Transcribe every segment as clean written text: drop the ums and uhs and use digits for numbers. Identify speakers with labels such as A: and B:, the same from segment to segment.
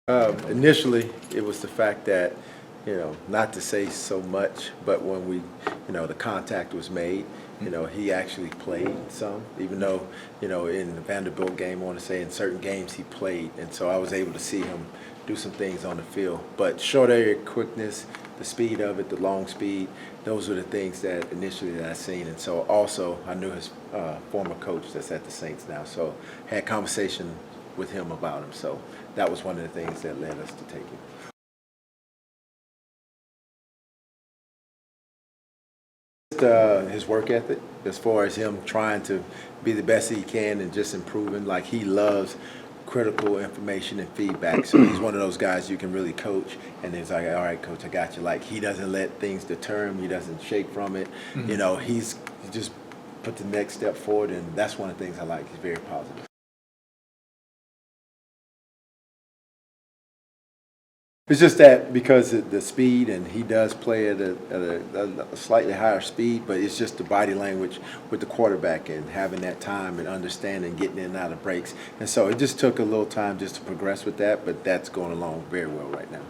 A: Initially, it was the fact that, not to say so much, but when the contact was made, he actually played some, even though, in the Vanderbilt game, I want to say in certain games he played. And so I was able to see him do some things on the field. But short area quickness, the speed of it, the long speed, those were the things that initially that I seen. And so also I knew his former coach that's at the Saints now. So had conversation with him about him. So that was one of the things that led us to take him. His work ethic, as far as him trying to be the best he can and just improving. Like he loves critical information and feedback. So he's one of those guys you can really coach, and he's like, "All right, coach, I got you." Like he doesn't let things deter him. He doesn't shake from it. He just put the next step forward, and that's one of the things I like. He's very positive. It's just that because of the speed, and he does play at a slightly higher speed, but it's just the body language with the quarterback and having that time and understanding, getting in and out of breaks. And so it just took a little time just to progress with that, but that's going along very well right now.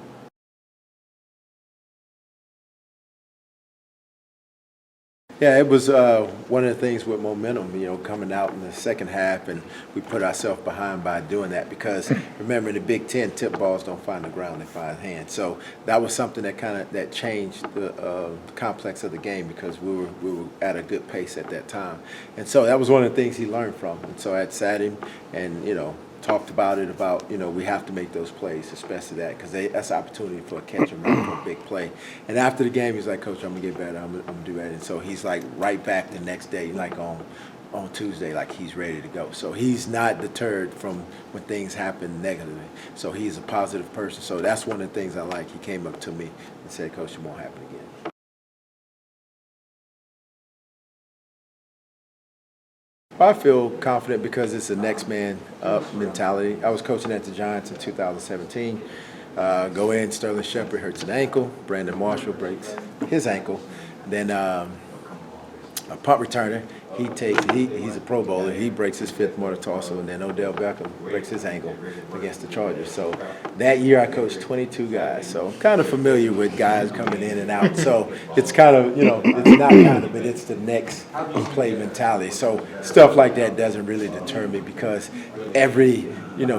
A: Yeah, it was one of the things with momentum, coming out in the second half, and we put ourselves behind by doing that because remember, in the Big Ten, tip balls don't find the ground; they find hands. So that was something that that changed the complex of the game because we were at a good pace at that time, and so that was one of the things he learned from. And so I had sat him and talked about it about we have to make those plays, especially that because that's an opportunity for a catch and run for a big play. And after the game, he's like, "Coach, I'm gonna get better. I'm gonna do that." And so he's like right back the next day, like on Tuesday, like he's ready to go. So he's not deterred from when things happen negatively. So he's a positive person. So that's one of the things I like. He came up to me and said, "Coach, it won't happen again." I feel confident because it's a next man up mentality. I was coaching at the Giants in 2017. Go in, Sterling Shepard hurts an ankle. Brandon Marshall breaks his ankle. Then a punt returner. He's a Pro Bowler. He breaks his fifth metatarsal, and then Odell Beckham breaks his ankle against the Chargers. So that year I coached 22 guys. So I'm kind of familiar with guys coming in and out. So it's kind of it's not kind of, but it's the next play mentality. So stuff like that doesn't really deter me because every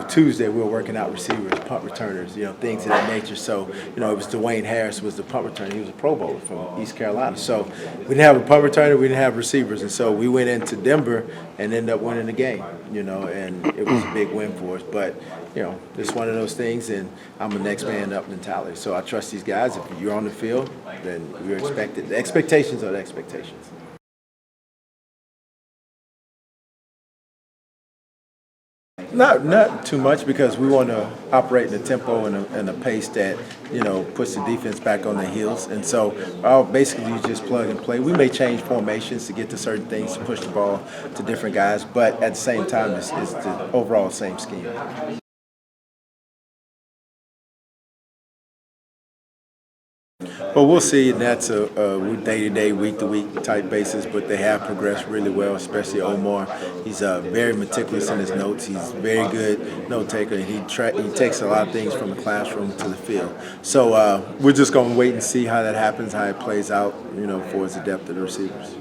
A: Tuesday we were working out receivers, punt returners, things of that nature. So it was Dwayne Harris was the punt returner. He was a Pro Bowler from East Carolina. So we didn't have a punt returner, we didn't have receivers, and so we went into Denver and ended up winning the game. And it was a big win for us. But it's one of those things, and I'm a next man up mentality. So I trust these guys. If you're on the field, then you're expected. The expectations are the expectations. Not too much because we want to operate in a tempo and a pace that puts the defense back on their heels. And so basically you just plug and play. We may change formations to get to certain things to push the ball to different guys, but at the same time it's the overall same scheme. Well, we'll see, and that's a day-to-day, week-to-week type basis, but they have progressed really well, especially Omar. He's very meticulous in his notes. He's very good note-taker, and he takes a lot of things from the classroom to the field. So we're just going to wait and see how that happens, how it plays out, for the depth of the receivers.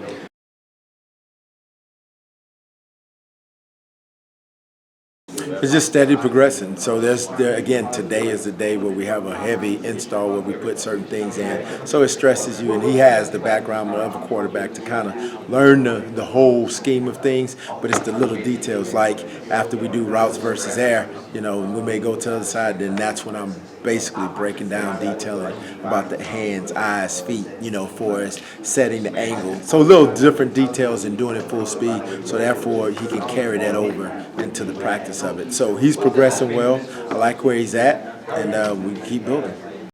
A: It's just steady progressing. So there again, today is the day where we have a heavy install where we put certain things in. So it stresses you, and he has the background of a quarterback to kind of learn the whole scheme of things. But it's the little details, like after we do routes versus air, we may go to the other side. Then that's when I'm basically breaking down, detailing about the hands, eyes, feet, for us setting the angle. So little different details and doing it full speed. So therefore, he can carry that over into the practice of it. So he's progressing well. I like where he's at, and we keep building.